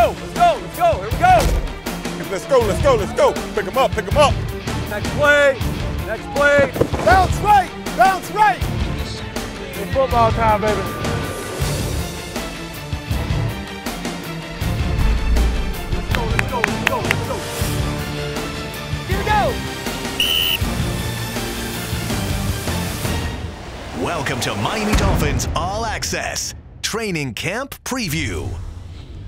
go. Let's go. Let's go. Here we go. Let's go. Let's go. Let's go. Pick him up. Pick him up. Next play. Next play. Bounce right. Bounce right. It's football time, baby. Let's go. Let's go. Let's go. Let's go. Here we go. Welcome to Miami Dolphins All Access Training Camp Preview.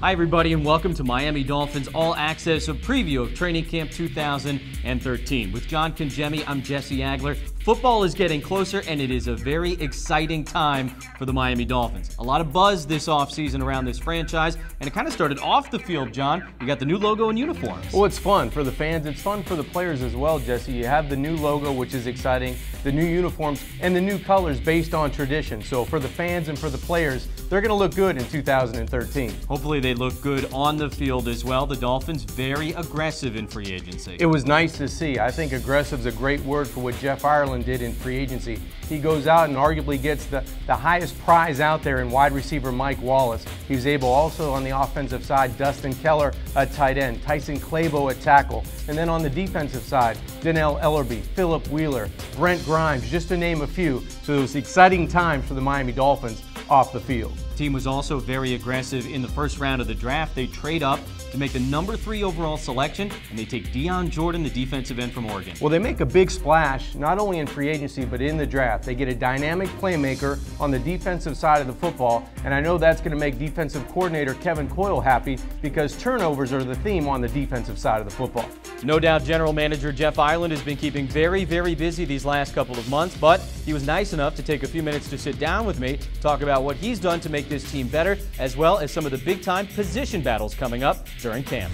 Hi everybody and welcome to Miami Dolphins All Access, a preview of Training Camp 2013. With John Congemi, I'm Jesse Agler. Football is getting closer and it is a very exciting time for the Miami Dolphins. A lot of buzz this offseason around this franchise, and it kind of started off the field, John. You got the new logo and uniforms. Well, it's fun for the fans. It's fun for the players as well, Jesse. You have the new logo, which is exciting, the new uniforms, and the new colors based on tradition. So for the fans and for the players, they're going to look good in 2013. Hopefully they look good on the field as well. The Dolphins very aggressive in free agency. It was nice to see. I think aggressive is a great word for what Jeff Ireland did in free agency. He goes out and arguably gets the highest prize out there in wide receiver Mike Wallace. He was able also on the offensive side, Dustin Keller at tight end, Tyson Clabo at tackle. And then on the defensive side, Donnell Ellerbe, Philip Wheeler, Brent Grimes, just to name a few. So it was exciting times for the Miami Dolphins off the field. The team was also very aggressive in the first round of the draft. They trade up to make the number 3 overall selection, and they take Deion Jordan, the defensive end from Oregon. Well, they make a big splash, not only in free agency, but in the draft. They get a dynamic playmaker on the defensive side of the football, and I know that's going to make defensive coordinator Kevin Coyle happy because turnovers are the theme on the defensive side of the football. No doubt general manager Jeff Ireland has been keeping very, very busy these last couple of months, but he was nice enough to take a few minutes to sit down with me, talk about what he's done to make this team better, as well as some of the big-time position battles coming up during camp.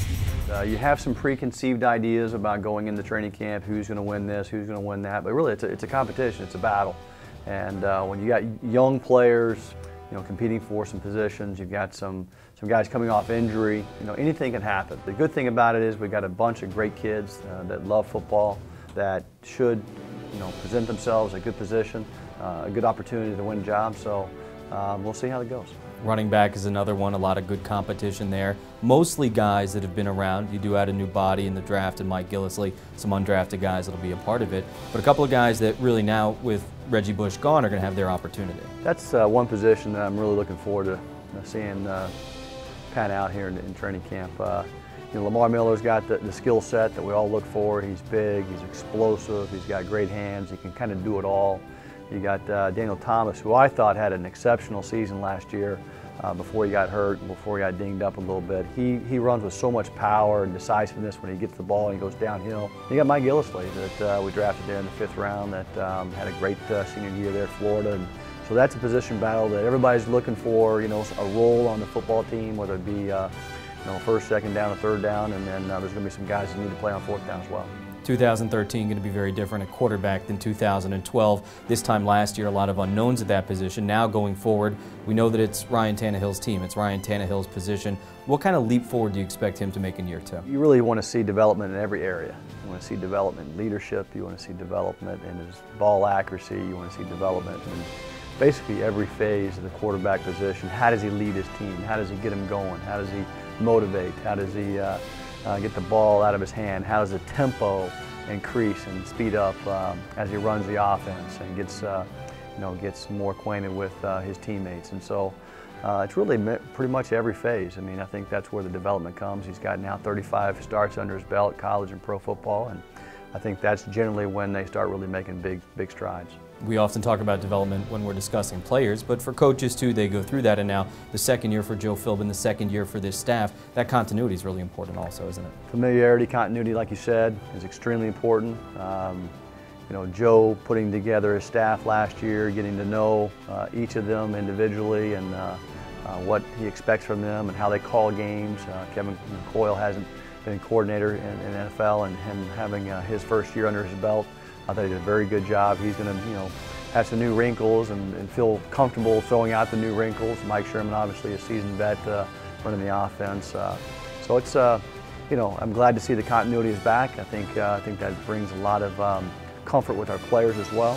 You have some preconceived ideas about going into training camp, who's going to win this, who's going to win that, but really it's a competition, it's a battle. And when you got young players, competing for some positions, you've got some guys coming off injury, anything can happen. The good thing about it is we've got a bunch of great kids that love football, that should, present themselves a good position, a good opportunity to win jobs. So we'll see how it goes. Running back is another one, a lot of good competition there. Mostly guys that have been around. You do add a new body in the draft and Mike Gillislee, some undrafted guys that'll be a part of it. But a couple of guys that really now, with Reggie Bush gone, are going to have their opportunity. That's one position that I'm really looking forward to seeing pan out here in training camp. Lamar Miller's got the skill set that we all look for. He's big, he's explosive, he's got great hands, he can kind of do it all. You got Daniel Thomas, who I thought had an exceptional season last year before he got hurt and before he got dinged up a little bit. He runs with so much power and decisiveness when he gets the ball and he goes downhill. You got Mike Gillislee that we drafted there in the 5th round that had a great senior year there at Florida. And so that's a position battle that everybody's looking for, a role on the football team, whether it be first, second down, or third down, and then there's going to be some guys that need to play on 4th down as well. 2013 going to be very different at quarterback than 2012. This time last year, a lot of unknowns at that position. Now going forward, we know that it's Ryan Tannehill's team. It's Ryan Tannehill's position. What kind of leap forward do you expect him to make in year 2? You really want to see development in every area. You want to see development in leadership. You want to see development in his ball accuracy. You want to see development in basically every phase of the quarterback position. How does he lead his team? How does he get him going? How does he motivate? How does he get the ball out of his hand? How does the tempo increase and speed up as he runs the offense and gets more acquainted with his teammates? And so it's really pretty much every phase. I mean, I think that's where the development comes. He's got now 35 starts under his belt, college and pro football, and I think that's generally when they start really making big strides. We often talk about development when we're discussing players, but for coaches too, they go through that, and now the second year for Joe Philbin, the second year for this staff, that continuity is really important also, isn't it? Familiarity, continuity, like you said, is extremely important. Joe putting together his staff last year, getting to know each of them individually and what he expects from them and how they call games. Kevin Coyle hasn't been coordinator in the NFL, and him having his first year under his belt, I thought he did a very good job. He's going to, have some new wrinkles and feel comfortable throwing out the new wrinkles. Mike Sherman, obviously a seasoned vet, running the offense. So it's, I'm glad to see the continuity is back. I think that brings a lot of comfort with our players as well.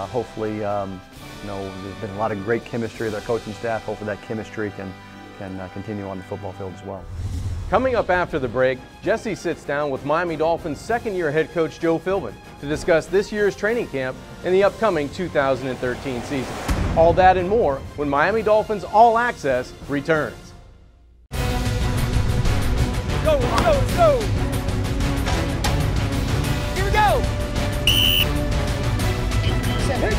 Hopefully, there's been a lot of great chemistry with our coaching staff. Hopefully that chemistry can can continue on the football field as well. Coming up after the break, Jesse sits down with Miami Dolphins second-year head coach Joe Philbin to discuss this year's training camp and the upcoming 2013 season. All that and more when Miami Dolphins All Access returns. Go, let's go. Here we go. Set, hit.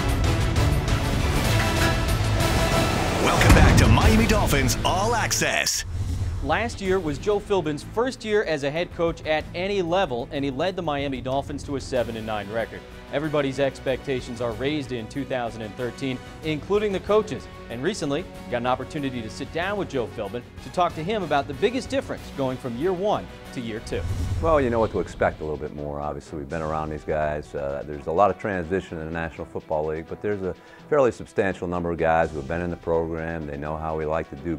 Welcome back to Miami Dolphins All Access. Last year was Joe Philbin's first year as a head coach at any level, and he led the Miami Dolphins to a 7-9 record. Everybody's expectations are raised in 2013, including the coaches. And recently, we got an opportunity to sit down with Joe Philbin to talk to him about the biggest difference going from year 1 to year 2. Well, you know what to expect a little bit more. Obviously, we've been around these guys. There's a lot of transition in the National Football League, but there's a fairly substantial number of guys who have been in the program. They know how we like to do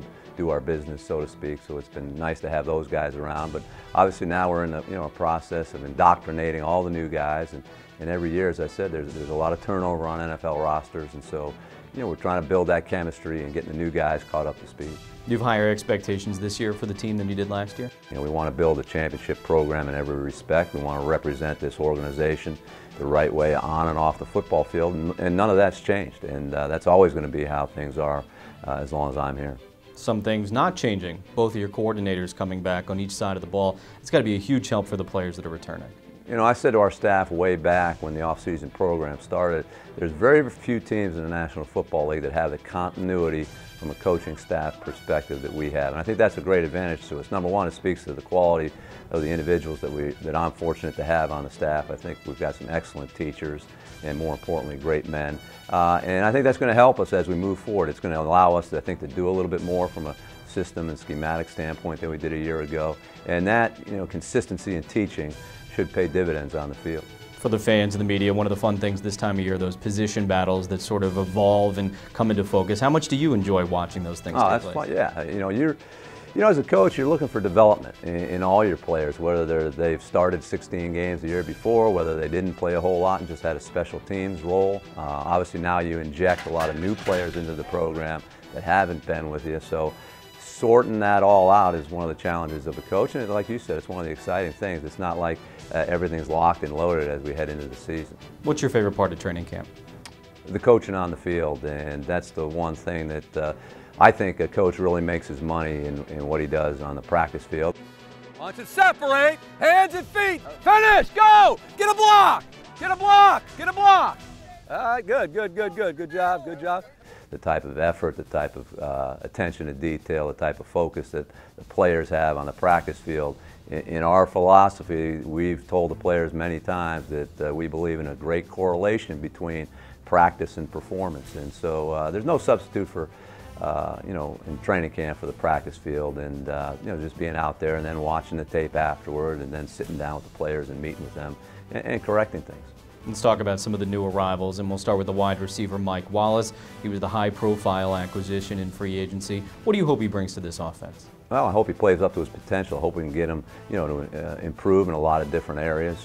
our business, so to speak, so it's been nice to have those guys around. But obviously now we're in a process of indoctrinating all the new guys, and every year, as I said, there's a lot of turnover on NFL rosters, and so we're trying to build that chemistry and getting the new guys caught up to speed. You have higher expectations this year for the team than you did last year? We want to build a championship program in every respect. We want to represent this organization the right way on and off the football field, and none of that's changed, and that's always going to be how things are as long as I'm here. Some things not changing. Both of your coordinators coming back on each side of the ball. It's got to be a huge help for the players that are returning. I said to our staff way back when the off-season program started, there's very few teams in the National Football League that have the continuity from a coaching staff perspective that we have. And I think that's a great advantage to us. Number one, it speaks to the quality of the individuals that I'm fortunate to have on the staff. I think we've got some excellent teachers and, more importantly, great men. And I think that's going to help us as we move forward. It's going to allow us, I think, to do a little bit more from a system and schematic standpoint than we did a year ago. And that, consistency in teaching should pay dividends on the field. For the fans and the media, one of the fun things this time of year, those position battles that sort of evolve and come into focus. How much do you enjoy watching those things take place? Fun. Yeah, as a coach, you're looking for development in all your players, whether they've started 16 games the year before, whether they didn't play a whole lot and just had a special teams role. Obviously now you inject a lot of new players into the program that haven't been with you. So sorting that all out is one of the challenges of a coach, and like you said, it's one of the exciting things. It's not like everything's locked and loaded as we head into the season. What's your favorite part of training camp? The coaching on the field, and that's the one thing that I think a coach really makes his money in what he does on the practice field. Launch and separate, hands and feet, finish, go! Get a block, get a block, get a block. All right, good job. The type of effort, the type of attention to detail, the type of focus that the players have on the practice field. In our philosophy, we've told the players many times that we believe in a great correlation between practice and performance, and so there's no substitute for in training camp for the practice field, and just being out there and then watching the tape afterward, and then sitting down with the players and meeting with them and correcting things. Let's talk about some of the new arrivals, and we'll start with the wide receiver Mike Wallace. He was the high-profile acquisition in free agency. What do you hope he brings to this offense? Well, I hope he plays up to his potential. I hope we can get him, to improve in a lot of different areas.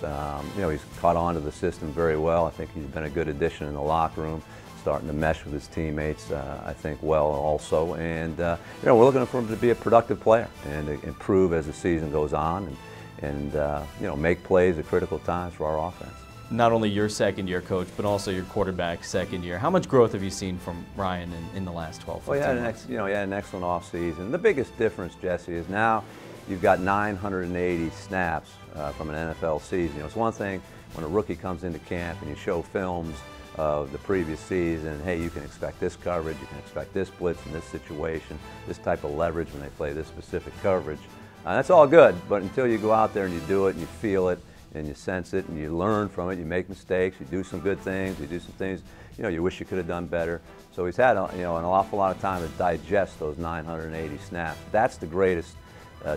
He's caught on to the system very well. I think he's been a good addition in the locker room, starting to mesh with his teammates, I think, well also. And, we're looking for him to be a productive player and to improve as the season goes on and make plays at critical times for our offense. Not only your second year, Coach, but also your quarterback's second year. How much growth have you seen from Ryan in the last 12 months? Well, he had an excellent offseason. The biggest difference, Jesse, is now you've got 980 snaps from an NFL season. It's one thing when a rookie comes into camp and you show films of the previous season, hey, you can expect this coverage, you can expect this blitz in this situation, this type of leverage when they play this specific coverage. That's all good, but until you go out there and you do it and you feel it, and you sense it, and you learn from it. You make mistakes. You do some good things. You do some things, you wish you could have done better. So he's had, an awful lot of time to digest those 980 snaps. That's the greatest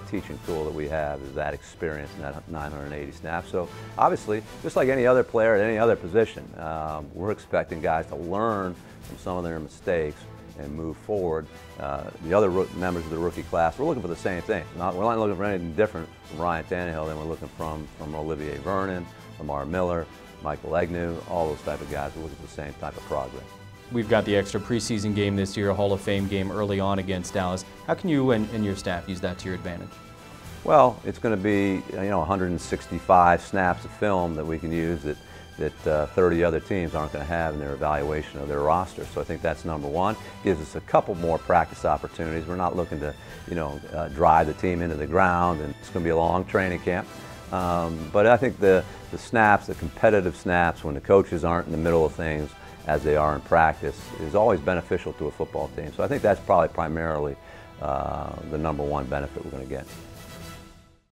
teaching tool that we have, is that experience and that 980 snaps. So obviously, just like any other player at any other position, we're expecting guys to learn from some of their mistakes and move forward. The other members of the rookie class, we're looking for the same thing. We're not looking for anything different from Ryan Tannehill than we're looking from Olivier Vernon, Lamar Miller, Michael Agnew, all those type of guys. We're looking for the same type of progress. we've got the extra preseason game this year, a Hall of Fame game early on against Dallas. How can you and your staff use that to your advantage? Well, it's going to be 165 snaps of film that we can use that 30 other teams aren't going to have in their evaluation of their roster. So I think that's number one. Gives us a couple more practice opportunities. We're not looking to drive the team into the ground, and it's going to be a long training camp. But I think the snaps, the competitive snaps, when the coaches aren't in the middle of things as they are in practice, is always beneficial to a football team. So I think that's probably primarily the number one benefit we're going to get.